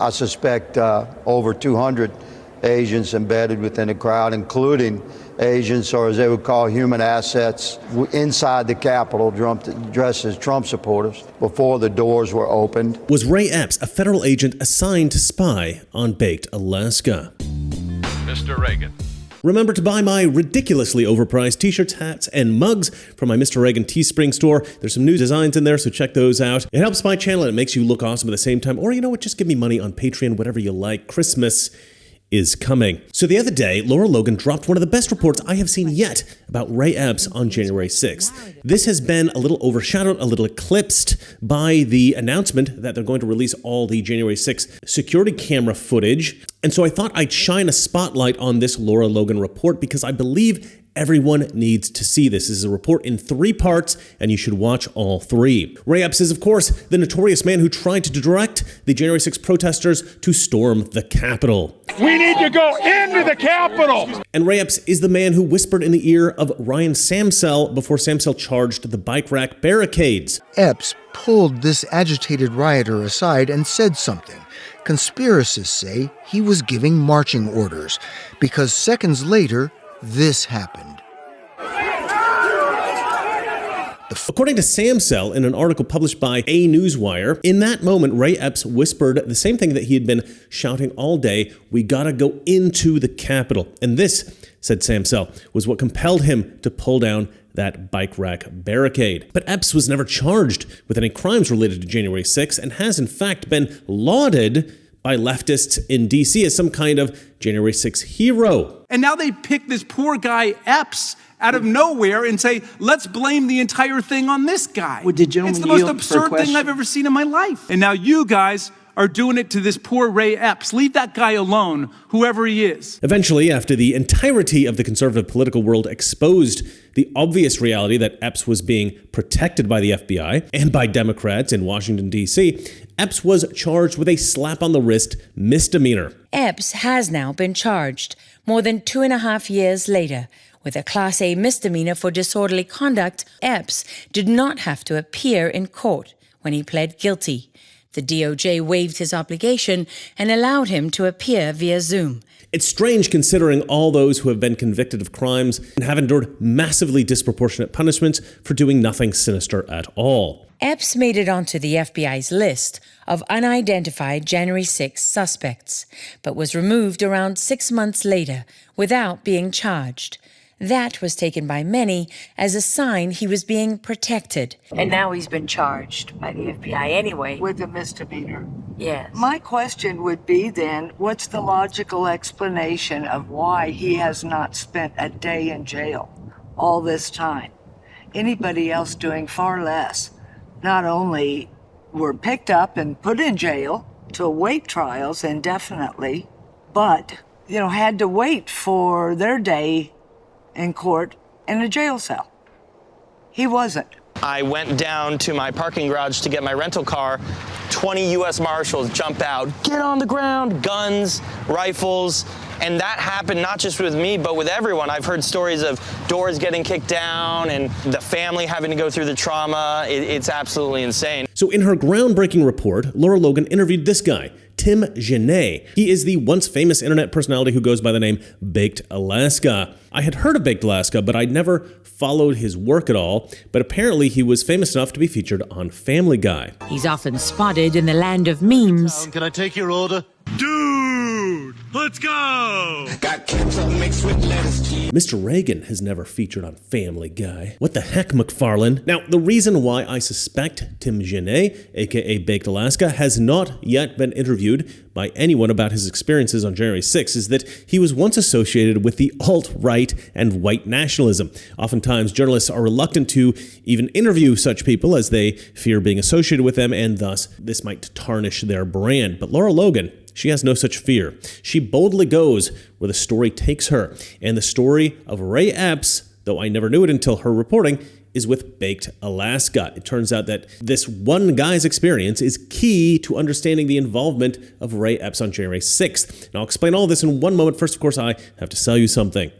I suspect over 200 agents embedded within the crowd, including agents, or as they would call human assets, inside the Capitol dressed as Trump supporters before the doors were opened. Was Ray Epps a federal agent assigned to spy on Baked Alaska? Mr. Reagan. Remember to buy my ridiculously overpriced t-shirts, hats, and mugs from my Mr. Reagan Teespring store. There's some new designs in there, so check those out. It helps my channel and it makes you look awesome at the same time. Or you know what, just give me money on Patreon, whatever you like. Christmas is coming. So the other day, Lara Logan dropped one of the best reports I have seen yet about Ray Epps on January 6th. This has been a little overshadowed, a little eclipsed by the announcement that they're going to release all the January 6th security camera footage. And so I thought I'd shine a spotlight on this Lara Logan report because I believe everyone needs to see this. This is a report in 3 parts, and you should watch all 3. Ray Epps is, of course, the notorious man who tried to direct the January 6th protesters to storm the Capitol. We need to go into the Capitol! And Ray Epps is the man who whispered in the ear of Ryan Samsel before Samsel charged the bike rack barricades. Epps pulled this agitated rioter aside and said something. Conspiracists say he was giving marching orders, because seconds later, this happened. According to Samsel, in an article published by A Newswire, in that moment, Ray Epps whispered the same thing that he had been shouting all day: "We gotta go into the Capitol." And this, said Samsel, was what compelled him to pull down that bike rack barricade. But Epps was never charged with any crimes related to January 6th and has in fact been lauded by leftists in D.C. as some kind of January 6th hero. And now they pick this poor guy Epps out of nowhere and say, let's blame the entire thing on this guy. Well, it's the most absurd thing I've ever seen in my life. And now you guys are doing it to this poor Ray Epps. Leave that guy alone, whoever he is. Eventually, after the entirety of the conservative political world exposed the obvious reality that Epps was being protected by the FBI and by Democrats in Washington, D.C., Epps was charged with a slap on the wrist misdemeanor. Epps has now been charged, more than 2.5 years later, with a Class A misdemeanor for disorderly conduct. Epps did not have to appear in court when he pled guilty. The DOJ waived his obligation and allowed him to appear via Zoom. It's strange considering all those who have been convicted of crimes and have endured massively disproportionate punishments for doing nothing sinister at all. Epps made it onto the FBI's list of unidentified January 6 suspects, but was removed around 6 months later without being charged. That was taken by many as a sign he was being protected. And now he's been charged by the FBI anyway. With a misdemeanor. Yes. My question would be then, what's the logical explanation of why he has not spent a day in jail all this time? Anybody else doing far less. Not only were picked up and put in jail to await trials indefinitely, but, had to wait for their day in court in a jail cell. He wasn't. I went down to my parking garage to get my rental car. 20 U.S. Marshals jump out, get on the ground, guns, rifles. And that happened not just with me, but with everyone. I've heard stories of doors getting kicked down and the family having to go through the trauma. It's absolutely insane. So in her groundbreaking report, Lara Logan interviewed this guy, Tim Genet. He is the once famous internet personality who goes by the name Baked Alaska. I had heard of Baked Alaska, but I'd never followed his work at all. But apparently he was famous enough to be featured on Family Guy. He's often spotted in the land of memes. Can I take your order? Dude, let's go! Got ketchup mixed with lettuce cheese. Mr. Reagan has never featured on Family Guy. What the heck, McFarlane? Now, the reason why I suspect Tim Genet, aka Baked Alaska, has not yet been interviewed by anyone about his experiences on January 6th is that he was once associated with the alt-right and white nationalism. Oftentimes, journalists are reluctant to even interview such people as they fear being associated with them, and thus this might tarnish their brand. But Lara Logan, she has no such fear. She boldly goes where the story takes her. And the story of Ray Epps, though I never knew it until her reporting, is with Baked Alaska. It turns out that this one guy's experience is key to understanding the involvement of Ray Epps on January 6th. And I'll explain all this in one moment. First, of course, I have to sell you something.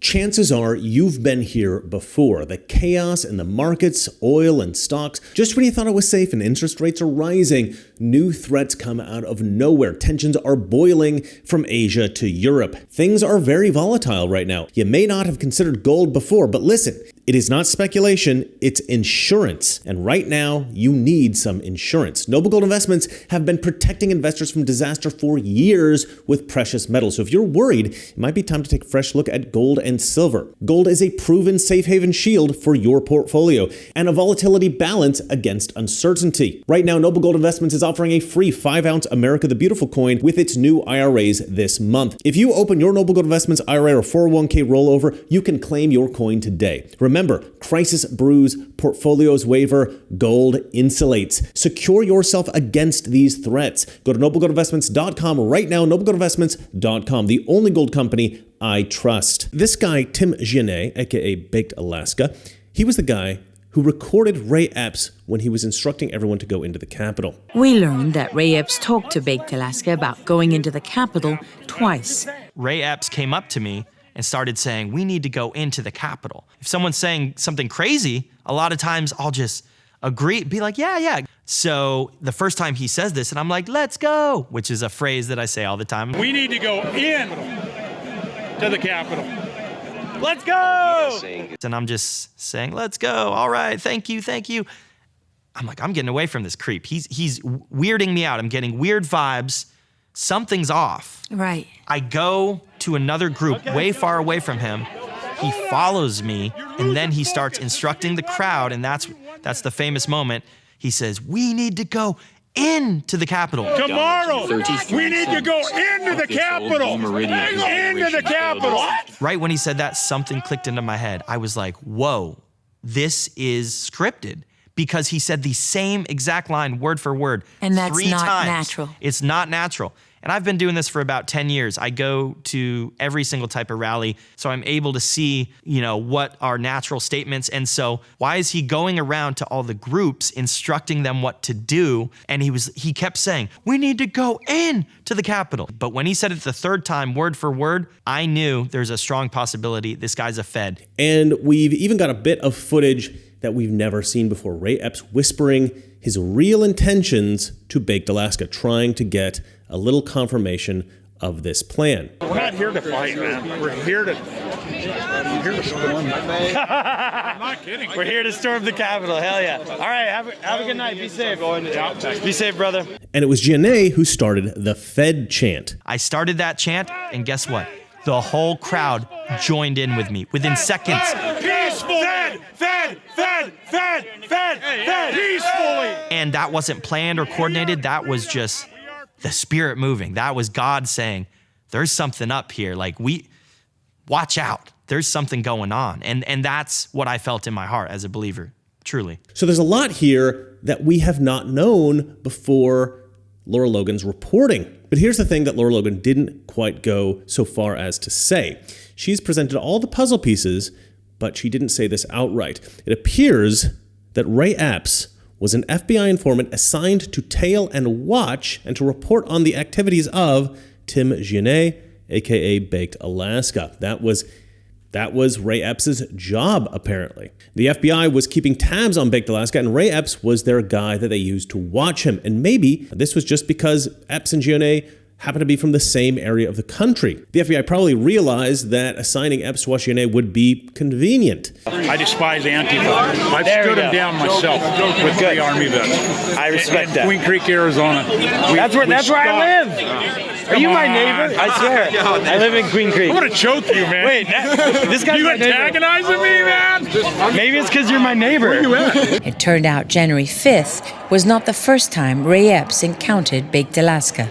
Chances are you've been here before. The chaos in the markets, oil and stocks. Just when you thought it was safe and interest rates are rising, new threats come out of nowhere. Tensions are boiling from Asia to Europe. Things are very volatile right now. You may not have considered gold before, but listen, it is not speculation, it's insurance. And right now, you need some insurance. Noble Gold Investments have been protecting investors from disaster for years with precious metals. So if you're worried, it might be time to take a fresh look at gold and silver. Gold is a proven safe haven shield for your portfolio and a volatility balance against uncertainty. Right now, Noble Gold Investments is offering a free 5-ounce America the Beautiful coin with its new IRAs this month. If you open your Noble Gold Investments IRA or 401k rollover, you can claim your coin today. Remember, crisis brews, portfolios waver, gold insulates. Secure yourself against these threats. Go to noblegoldinvestments.com right now, noblegoldinvestments.com, the only gold company I trust. This guy, Tim Genet, aka Baked Alaska, he was the guy who recorded Ray Epps when he was instructing everyone to go into the Capitol. We learned that Ray Epps talked to Baked Alaska about going into the Capitol twice. Ray Epps came up to me and started saying, we need to go into the Capitol. If someone's saying something crazy, a lot of times I'll just agree, be like, yeah. So the first time he says this, and I'm like, let's go, which is a phrase that I say all the time. We need to go in to the Capitol. Let's go! And I'm just saying, let's go. All right, thank you. I'm like, I'm getting away from this creep. He's weirding me out. I'm getting weird vibes. Something's off. Right. I go to another group way far away from him. He follows me, and then he starts instructing the crowd, and that's the famous moment. He says, we need to go into the Capitol. Tomorrow, we need to go into the Capitol. Into the Capitol. Right when he said that, something clicked into my head. I was like, whoa, this is scripted. Because he said the same exact line, word for word, and that's 3 not times. natural. It's not natural. And I've been doing this for about 10 years. I go to every single type of rally, so I'm able to see, what are natural statements. And so why is he going around to all the groups instructing them what to do? And he kept saying, we need to go in to the Capitol. But when he said it the 3rd time, word for word, I knew there's a strong possibility this guy's a Fed. And we've even got a bit of footage that we've never seen before. Ray Epps whispering his real intentions to Baked Alaska, trying to get a little confirmation of this plan. We're not here to fight, man. We're here to storm. I'm not kidding. We're here to storm the Capitol. Hell yeah. All right, have a good night. Be safe. Be safe, brother. And it was Genet who started the Fed chant. I started that chant, and guess what? The whole crowd joined in with me within seconds. Peacefully! Fed! Peacefully! And that wasn't planned or coordinated. That was just the Spirit moving. That was God saying, there's something up here. Like, watch out. There's something going on. And that's what I felt in my heart as a believer, truly. So there's a lot here that we have not known before Lara Logan's reporting. But here's the thing that Lara Logan didn't quite go so far as to say. She's presented all the puzzle pieces, but she didn't say this outright. It appears that Ray Epps was an FBI informant assigned to tail and watch and to report on the activities of Tim Genet, aka Baked Alaska. That was Ray Epps' job, apparently. The FBI was keeping tabs on Baked Alaska, and Ray Epps was their guy that they used to watch him. And maybe this was just because Epps and Genet happened to be from the same area of the country. The FBI probably realized that assigning Epps to watch Genet would be convenient. I despise Antifa. I've stood him down myself with 3 Army vets. I respect that. Queen Creek, Arizona. That's where I live. Are you my neighbor? I swear. I live in Queen Creek. I'm going to choke you, man. Wait, this guy's you my neighbor. antagonizing me, man? Maybe it's because you're my neighbor. Where you at? It turned out January 5th was not the first time Ray Epps encountered Baked Alaska.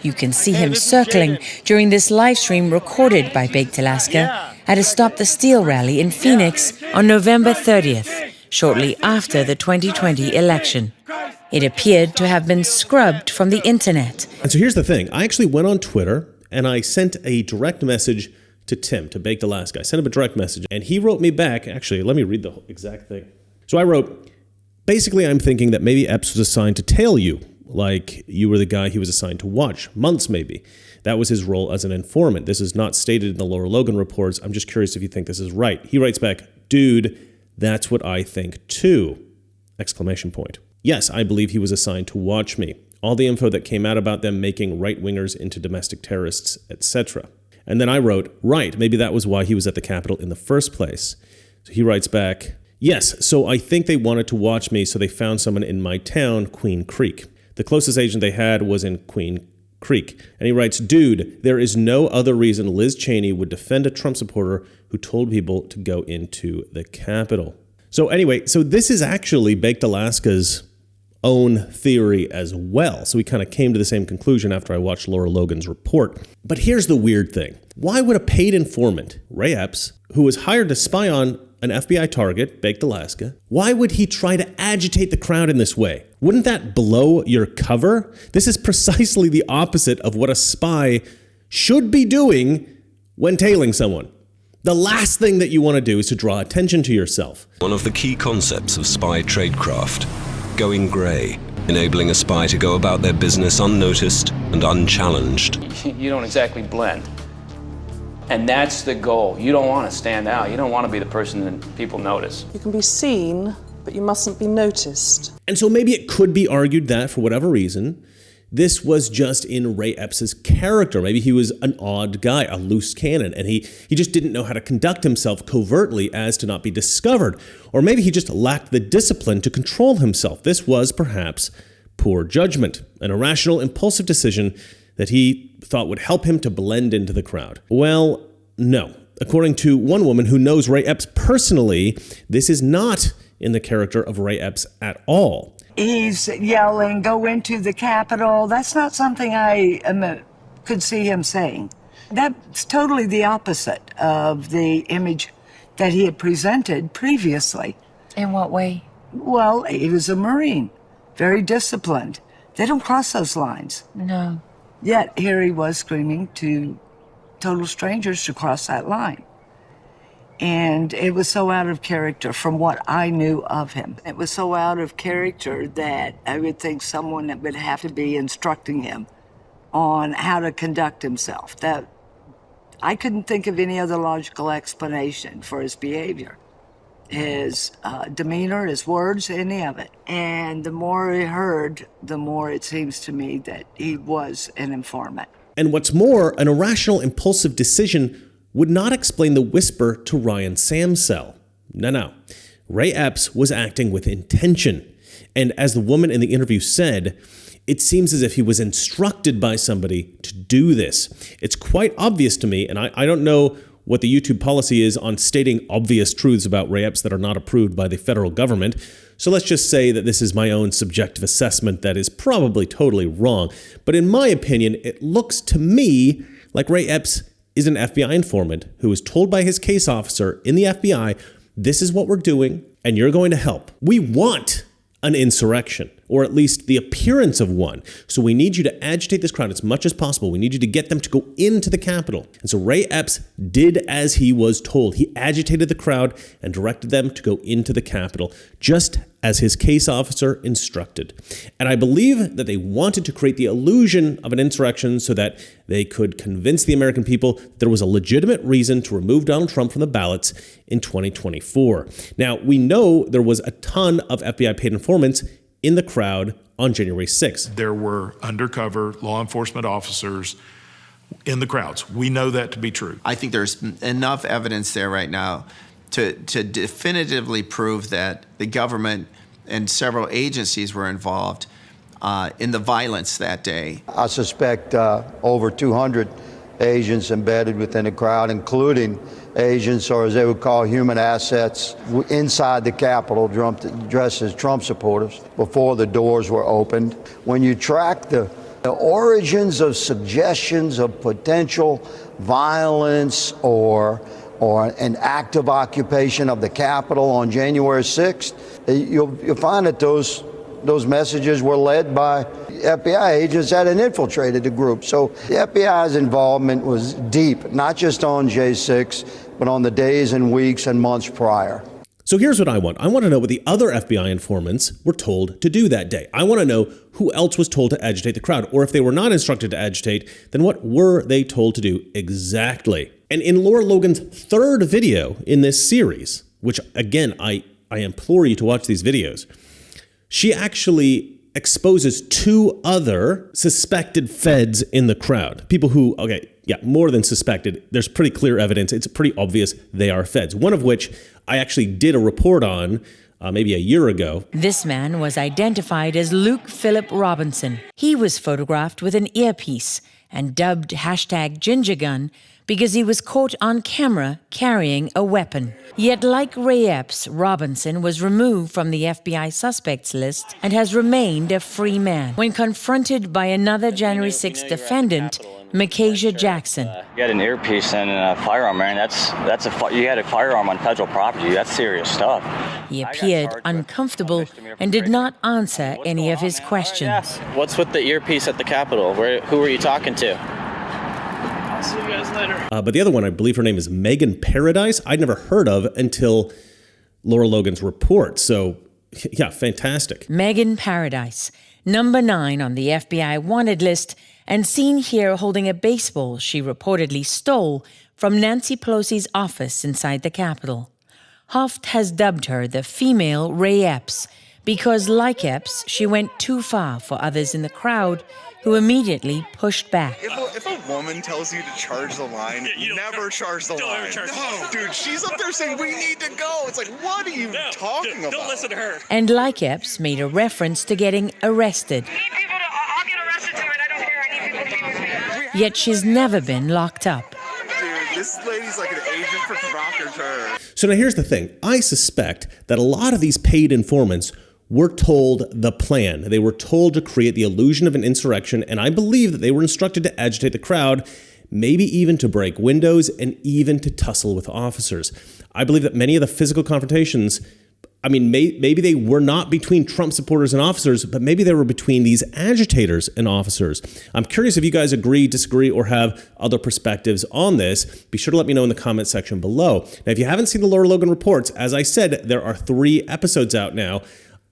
You can see him circling during this live stream recorded by Baked Alaska at a Stop the Steal rally in Phoenix on November 30th, shortly after the 2020 election. It appeared to have been scrubbed from the internet. And so here's the thing. I actually went on Twitter and I sent a direct message to Tim, to Baked Alaska. I sent him a direct message and he wrote me back. Actually, let me read the exact thing. So I wrote, basically, I'm thinking that maybe Epps was assigned to tail you. like you were the guy he was assigned to watch, months maybe. That was his role as an informant. This is not stated in the Lara Logan reports. I'm just curious if you think this is right. He writes back, dude, that's what I think too! Exclamation point. Yes, I believe he was assigned to watch me. All the info that came out about them making right-wingers into domestic terrorists, etc. And then I wrote, right, maybe that was why he was at the Capitol in the first place. So he writes back, yes, so I think they wanted to watch me, so they found someone in my town, Queen Creek. The closest agent they had was in Queen Creek. And he writes, dude, there is no other reason Liz Cheney would defend a Trump supporter who told people to go into the Capitol. So anyway, so this is actually Baked Alaska's own theory as well. So we kind of came to the same conclusion after I watched Lara Logan's report. But here's the weird thing. Why would a paid informant, Ray Epps, who was hired to spy on an FBI target, Baked Alaska, why would he try to agitate the crowd in this way? Wouldn't that blow your cover? This is precisely the opposite of what a spy should be doing when tailing someone. The last thing that you want to do is to draw attention to yourself. One of the key concepts of spy tradecraft, going grey, enabling a spy to go about their business unnoticed and unchallenged. You don't exactly blend. And that's the goal. You don't want to stand out. You don't want to be the person that people notice. You can be seen, but you mustn't be noticed. And so maybe it could be argued that, for whatever reason, this was just in Ray Epps' character. Maybe he was an odd guy, a loose cannon, and he just didn't know how to conduct himself covertly as to not be discovered. Or maybe he just lacked the discipline to control himself. This was perhaps poor judgment, an irrational, impulsive decision that he thought would help him to blend into the crowd. Well, no. According to one woman who knows Ray Epps personally, this is not in the character of Ray Epps at all. He's yelling, go into the Capitol. That's not something I could see him saying. That's totally the opposite of the image that he had presented previously. In what way? Well, he was a Marine, very disciplined. They don't cross those lines. No. Yet here he was screaming to total strangers to cross that line. And it was so out of character from what I knew of him. It was so out of character that I would think someone that would have to be instructing him on how to conduct himself. That I couldn't think of any other logical explanation for his behavior, his demeanor, his words, any of it. And the more I heard, the more it seems to me that he was an informant. And what's more, an irrational, impulsive decision would not explain the whisper to Ryan Samsell. No. Ray Epps was acting with intention. And as the woman in the interview said, it seems as if he was instructed by somebody to do this. It's quite obvious to me, and I don't know what the YouTube policy is on stating obvious truths about Ray Epps that are not approved by the federal government. So let's just say that this is my own subjective assessment that is probably totally wrong. But in my opinion, it looks to me like Ray Epps is an FBI informant who was told by his case officer in the FBI, this is what we're doing, and you're going to help. We want an insurrection, or at least the appearance of one. So we need you to agitate this crowd as much as possible. We need you to get them to go into the Capitol. And so Ray Epps did as he was told. He agitated the crowd and directed them to go into the Capitol, just as his case officer instructed. And I believe that they wanted to create the illusion of an insurrection so that they could convince the American people that there was a legitimate reason to remove Donald Trump from the ballots in 2024. Now, we know there was a ton of FBI paid informants in the crowd on January 6th. There were undercover law enforcement officers in the crowds. We know that to be true. I think there's enough evidence there right now to definitively prove that the government and several agencies were involved in the violence that day. I suspect over 200 agents embedded within the crowd, including agents, or as they would call human assets, inside the Capitol dressed as Trump supporters before the doors were opened. When you track the origins of suggestions of potential violence or an active occupation of the Capitol on January 6th, you'll find that those messages were led by FBI agents that had infiltrated the group. So the FBI's involvement was deep, not just on J6, but on the days and weeks and months prior. So here's what I want. I want to know what the other FBI informants were told to do that day. I want to know who else was told to agitate the crowd, or if they were not instructed to agitate, then what were they told to do exactly? And in Lara Logan's third video in this series, which again, I implore you to watch these videos, she actually exposes two other suspected feds in the crowd. People who, more than suspected. There's pretty clear evidence. It's pretty obvious they are feds. One of which I actually did a report on maybe a year ago. This man was identified as Luke Philip Robinson. He was photographed with an earpiece and dubbed #GingerGun because he was caught on camera carrying a weapon. Yet like Ray Epps, Robinson was removed from the FBI suspects list and has remained a free man. When confronted by another January 6th defendant, Micaiah Jackson. You had an earpiece and a firearm, man. You had a firearm on federal property. That's serious stuff. He appeared uncomfortable and did not answer any of his questions. What's with the earpiece at the Capitol? Who were you talking to? I'll see you guys later. But the other one, I believe her name is Megan Paradise. I'd never heard of until Lara Logan's report. So, yeah, fantastic. Megan Paradise, number 9 on the FBI wanted list, and seen here holding a baseball she reportedly stole from Nancy Pelosi's office inside the Capitol. Hoft has dubbed her the female Ray Epps because, like Epps, she went too far for others in the crowd who immediately pushed back. If a woman tells you to charge the line, never charge the line. No, dude, she's up there saying, we need to go. It's like, what are you talking about? Don't listen to her. And like Epps, made a reference to getting arrested. I'll get arrested too, and I don't care. I need people to be with me. Yet she's never been locked up. Dude, this lady's like an agent for provocateur. So now here's the thing. I suspect that a lot of these paid informants were told the plan. They were told to create the illusion of an insurrection, and I believe that they were instructed to agitate the crowd, maybe even to break windows and even to tussle with officers. I believe that many of the physical confrontations, maybe they were not between Trump supporters and officers, but maybe they were between these agitators and officers. I'm curious if you guys agree, disagree, or have other perspectives on this. Be sure to let me know in the comment section below. Now, if you haven't seen the Lara Logan reports, as I said, there are 3 episodes out now.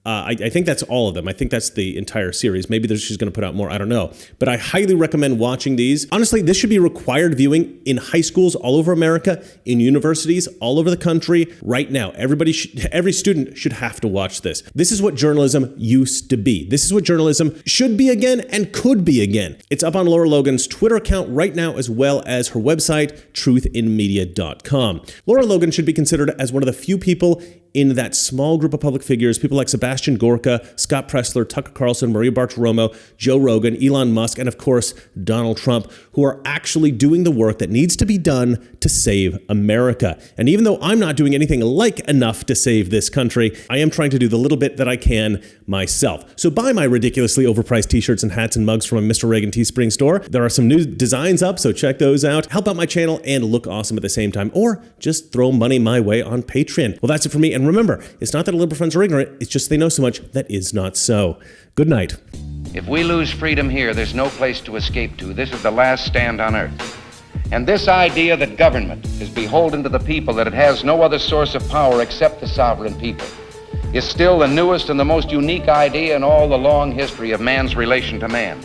I think that's all of them. I think that's the entire series. Maybe she's going to put out more. I don't know. But I highly recommend watching these. Honestly, this should be required viewing in high schools all over America, in universities all over the country right now. Every student should have to watch this. This is what journalism used to be. This is what journalism should be again and could be again. It's up on Lara Logan's Twitter account right now, as well as her website, truthinmedia.com. Lara Logan should be considered as one of the few people in that small group of public figures, people like Sebastian Gorka, Scott Pressler, Tucker Carlson, Maria Bartiromo, Joe Rogan, Elon Musk, and of course, Donald Trump, who are actually doing the work that needs to be done to save America. And even though I'm not doing anything like enough to save this country, I am trying to do the little bit that I can myself. So buy my ridiculously overpriced t-shirts and hats and mugs from a Mr. Reagan Teespring store. There are some new designs up, so check those out. Help out my channel and look awesome at the same time, or just throw money my way on Patreon. Well, that's it for me. And remember, it's not that liberal friends are ignorant, it's just they know so much that is not so. Good night. If we lose freedom here, there's no place to escape to. This is the last stand on earth. And this idea that government is beholden to the people, that it has no other source of power except the sovereign people, is still the newest and the most unique idea in all the long history of man's relation to man.